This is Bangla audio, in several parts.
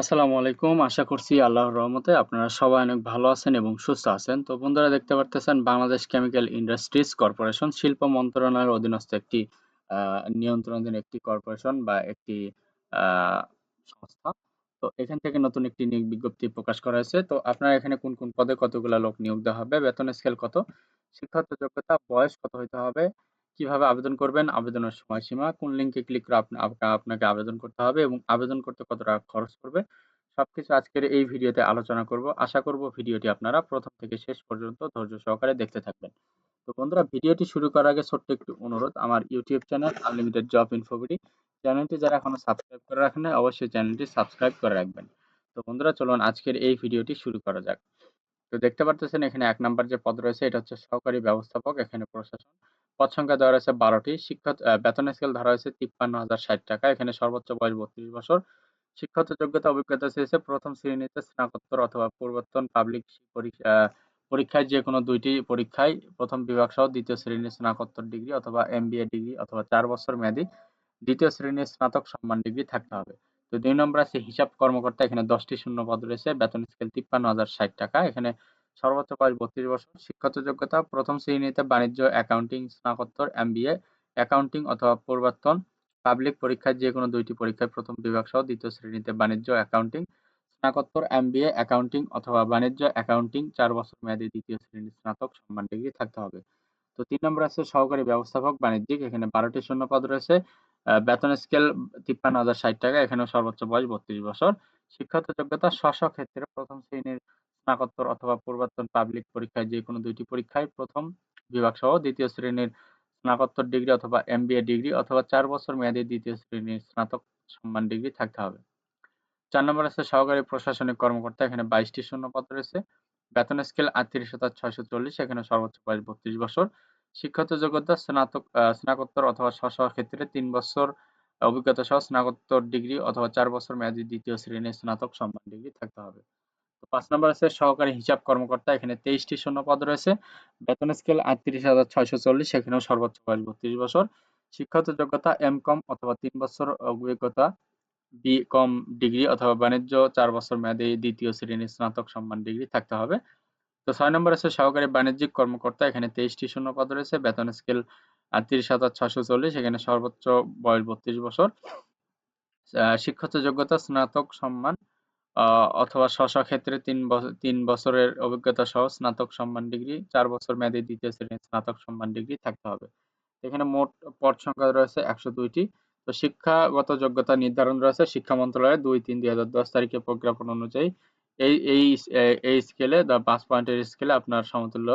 আসসালামু আলাইকুম। আশা করছি আল্লাহর রহমতে আপনারা সবাই অনেক ভালো আছেন এবং সুস্থ আছেন। তো বন্ধুরা দেখতে পারতেছেন বাংলাদেশ কেমিক্যাল ইন্ডাস্ট্রিজ কর্পোরেশন শিল্প মন্ত্রণালয়ের অধীনস্থ একটি নিয়ন্ত্রণাধীন একটি কর্পোরেশন বা একটি আ সংস্থা। তো এখান থেকে নতুন একটি নিয়োগ বিজ্ঞপ্তি প্রকাশ করা হয়েছে। তো আপনারা এখানে কোন পদে কতগুলা লোক নিয়োগ দেওয়া হবে, বেতন স্কেল কত, শিক্ষাগত যোগ্যতা, বয়স কত হইতে হবে, কিভাবে আবেদন করবেন, আবেদনের সময়সীমা, কোন লিঙ্কে ক্লিক করে আপনাকে আবেদন করতে হবে এবং আবেদন করতে কত টাকা খরচ পড়বে, সবকিছু আজকের এই ভিডিওতে আলোচনা করব। আশা করব ভিডিওটি আপনারা প্রথম থেকে শেষ পর্যন্ত ধৈর্য সহকারে দেখতে থাকবেন। তো বন্ধুরা, ভিডিওটি শুরু করার আগে ছোট্ট একটু অনুরোধ, আমার YouTube channel unlimited job InfoBD চ্যানেলটি যারা এখনো সাবস্ক্রাইব করে রাখেন নাই, অবশ্যই চ্যানেলটি সাবস্ক্রাইব করে রাখবেন। তো বন্ধুরা, চলুন আজকের এই ভিডিওটি শুরু করা যাক। তো দেখতে পারতেছেন এখানে ১ নাম্বার যে পদ রয়েছে এটা হচ্ছে সহকারী ব্যবস্থাপক, এখানে প্রশাসন। পদ সংখ্যা দেওয়া রয়েছে ১২টি। বেতন স্কেল ধরা হয়েছে ৫৩,০৬০ টাকা। এখানে সর্বোচ্চ বয়স ৩২ বছর। শিক্ষাগত যোগ্যতা অভিজ্ঞতা চেয়েছে প্রথম শ্রেণীতে স্নাতকোত্তর অথবা পূর্বতন পাবলিক পরীক্ষায় যেকোনো ২ টি পরীক্ষায় প্রথম বিভাগ সহ দ্বিতীয় শ্রেণীর স্নাতকোত্তর ডিগ্রি অথবা এমবিএ ডিগ্রি অথবা ৪ বছর মেয়াদী দ্বিতীয় শ্রেণীর স্নাতক সম্মান ডিগ্রি থাকতে হবে। তো ২ নম্বর আছে হিসাব কর্মকর্তা, এখানে ১০টি শূন্যপদ রয়েছে। বেতন স্কেল ৫৩,০৬০ টাকা। এখানে সর্বোচ্চ বয়স ৩২ বছর। শিক্ষাগত যোগ্যতা প্রথম শ্রেণীতে বাণিজ্য, অ্যাকাউন্টিং, স্নাতকোত্তর, এমবিএ, অ্যাকাউন্টিং অথবা পূর্বতন পাবলিক পরীক্ষায় যেকোনো ২ টি পরীক্ষায় প্রথম বিভাগ সহ দ্বিতীয় শ্রেণীতে বাণিজ্য, অ্যাকাউন্টিং, স্নাতকোত্তর, এমবিএ, অ্যাকাউন্টিং অথবা বাণিজ্য, অ্যাকাউন্টিং ৪ বছর মেয়াদী দ্বিতীয় শ্রেণীর স্নাতক সম্মান ডিগ্রি থাকতে হবে। তো ৩ নম্বরে আছে সহকারী ব্যবস্থাপক বাণিজ্যিক, এখানে ১২টি শূন্যপদ রয়েছে। বেতন স্কেল ৫৩,০৬০ টাকা। এখানেও সর্বোচ্চ বয়স ৩২ বছর। শিক্ষাগত যোগ্যতা স্ব ক্ষেত্রে প্রথম শ্রেণীর স্নাতকোত্তর অথবা পূর্বতন পাবলিক পরীক্ষায় যেকোনো ২ টি পরীক্ষায় প্রথম বিভাগ সহ দ্বিতীয় শ্রেণীর স্নাতকোত্তর ডিগ্রি অথবা এমবিএ ডিগ্রি অথবা ৪ বছর মেয়াদী দ্বিতীয় শ্রেণীর স্নাতক সম্মান ডিগ্রি থাকতে হবে। ৪ নম্বর আছে সহকারী প্রশাসনিক কর্মকর্তা, এখানে ২২টি শূন্যপদ রয়েছে। বেতন স্কেল ৩৮,৬৪০, এখানে সর্বোচ্চ বয়স ৩২ বছর। শিক্ষাগত যোগ্যতা স্নাতকোত্তর অথবা ক্ষেত্রে ৩ বছর অভিজ্ঞতা সহ স্নাতকোত্তর ডিগ্রি অথবা ৪ বছর মেয়াদী দ্বিতীয় শ্রেণীর স্নাতক সম্মান ডিগ্রি থাকতে হবে। তো ৫ নম্বর আছে সহকারী হিসাব কর্মকর্তা, এখানে ২৩টি শূন্যপদ রয়েছে। বেতন স্কেল ৩৮,৬৪০, এখানেও সর্বোচ্চ বয়স ৩২ বছর। শিক্ষাগত যোগ্যতা এমকম অথবা ৩ বছর অভিজ্ঞতা, বিকম ডিগ্রি অথবা বাণিজ্য ৪ বছর মেয়াদী দ্বিতীয় শ্রেণীর স্নাতক সম্মান ডিগ্রি থাকতে হবে। তো ৬ নম্বর আছে সহকারী বাণিজ্যিক কর্মকর্তা, এখানে ২৩টি শূন্যপদ রয়েছে। বেতন স্কেল ৩০,৬৪০, এখানে সর্বোচ্চ বয়স ৩২ বছর। শিক্ষাগত যোগ্যতা স্নাতক সম্মান অথবা ক্ষেত্রে ৩ বছরের অভিজ্ঞতা সহ স্নাতক সম্মান ডিগ্রি, ৪ বছর মেয়াদী দ্বিতীয় শ্রেণীর স্নাতক সম্মান ডিগ্রি থাকতে হবে। এখানে মোট পদ সংখ্যা রয়েছে ১০২টি। তো শিক্ষাগত যোগ্যতা নির্ধারণ রয়েছে শিক্ষা মন্ত্রণালয়ের ২-৩-২০১০ তারিখে প্রজ্ঞাপন অনুযায়ী। এই এই এই স্কেলে ৫ পয়েন্টের স্কেলে আপনার সমতুল্য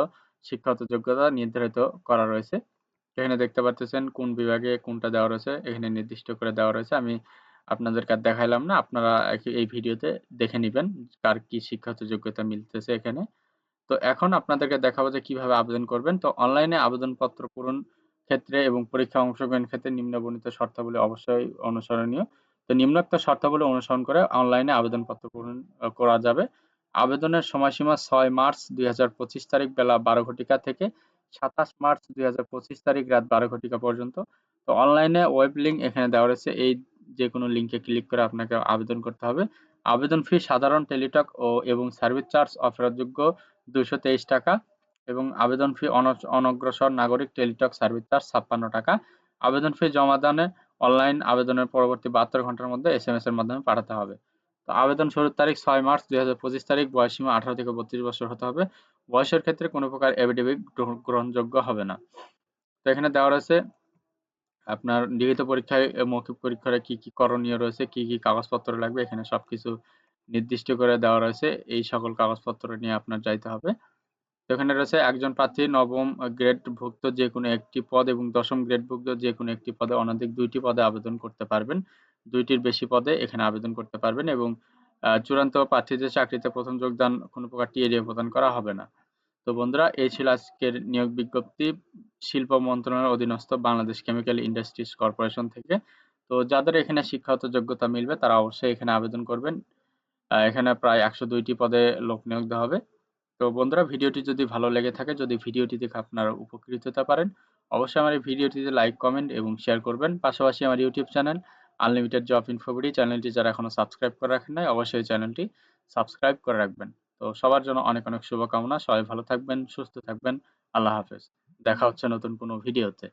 শিক্ষাগত যোগ্যতা নির্ধারিত করা রয়েছে। এখানে দেখতে পাচ্ছেন কোন বিভাগে কোনটা দেওয়া রয়েছে, এখানে নির্দিষ্ট করে দেওয়া রয়েছে। আমি আপনাদেরকে আর দেখাইলাম না। আপনারা এই ভিডিওতে দেখে নিবেন কার কি শিক্ষাগত যোগ্যতা মিলতেছে এখানে। তো এখন আপনাদেরকে দেখাবো যে কিভাবে আবেদন করবেন। তো অনলাইনে আবেদনপত্র পূরণ ক্ষেত্রে এবং পরীক্ষায় অংশগ্রহণের ক্ষেত্রে নিম্নবর্ণিত শর্তাবলী অবশ্যই অনুসরণীয়। তো নিম্নোক্ত শর্তাবলী অনুসরণ করে অনলাইনে আবেদনপত্র পূরণ করা যাবে। আবেদনের সময়সীমা ৬ মার্চ ২০২৫ তারিখ বেলা ১২ ঘটিকা থেকে ২৭ মার্চ ২০২৫ তারিখ রাত ১২ ঘটিকা পর্যন্ত। তো অনলাইনে ওয়েব লিঙ্ক এখানে দেওয়া রয়েছে। এই যেকোনো লিঙ্কে ক্লিক করে আপনাকে আবেদন করতে হবে। আবেদন ফি সাধারণ টেলিটক এবং সার্ভিস চার্জ অফেরতযোগ্য ২২৩ টাকা এবং আবেদন ফি অনগ্রসর নাগরিক টেলিটক সার্ভিস চার্জ ৫৬ টাকা। আবেদন ফি জমা দানে অনলাইন আবেদনের পরবর্তী ৭২ ঘন্টার মধ্যে এসএমএস এর মাধ্যমে পাঠাতে হবে। তো আবেদন শুরুর তারিখ ৬ মার্চ ২০২৫ তারিখ। বয়সসীমা ১৮ থেকে ৩২ বছর হতে হবে। বয়সের ক্ষেত্রে কোনো প্রকার এফিডেভিট গ্রহণযোগ্য হবে না। তো এখানে দেওয়া রয়েছে আপনার লিখিত পরীক্ষায় মৌখিক পরীক্ষায় কি করণীয় রয়েছে, কি কাগজপত্র লাগবে, এখানে সবকিছু নির্দিষ্ট করে দেওয়া রয়েছে। এই সকল কাগজপত্র নিয়ে আপনার যাইতে হবে। তো এখানে রয়েছে একজন প্রার্থী নবম গ্রেডভুক্ত যেকোনো একটি পদ এবং দশম গ্রেডভুক্ত যেকোনো একটি পদে অনধিক ২ টি পদে আবেদন করতে পারবেন। ২ টির বেশি পদে এখানে আবেদন করতে পারবেন এবং চূড়ান্ত প্রার্থীদের চাকরিতে প্রথম যোগদান কোনো প্রকার টিএডিএ প্রদান করা হবে না। তো বন্ধুরা, এই ছিল আজকের নিয়োগ বিজ্ঞপ্তি শিল্প মন্ত্রণালয়ের অধীনস্থ বাংলাদেশ কেমিক্যাল ইন্ডাস্ট্রিজ কর্পোরেশন থেকে। তো যাদের এখানে শিক্ষাগত যোগ্যতা মিলবে তারা অবশ্যই এখানে আবেদন করবেন। এখানে প্রায় ১০২টি পদে লোক নিয়োগ দেওয়া হবে। তো বন্ধুরা, ভিডিওটি যদি ভালো লেগে থাকে, যদি ভিডিওটি দেখে আপনারা উপকৃত হতে পারেন, অবশ্যই আমার এই ভিডিওটিতে লাইক, কমেন্ট এবং শেয়ার করবেন। পাশাপাশি আমার YouTube channel unlimited job InfoBD চ্যানেলটি যারা এখনো সাবস্ক্রাইব করে রাখেন নাই অবশ্যই চ্যানেলটি সাবস্ক্রাইব করে রাখবেন। তো সবার জন্য অনেক অনেক শুভকামনা। সবাই ভালো থাকবেন, সুস্থ থাকবেন। আল্লাহ হাফেজ। দেখা হচ্ছে নতুন কোনো ভিডিওতে।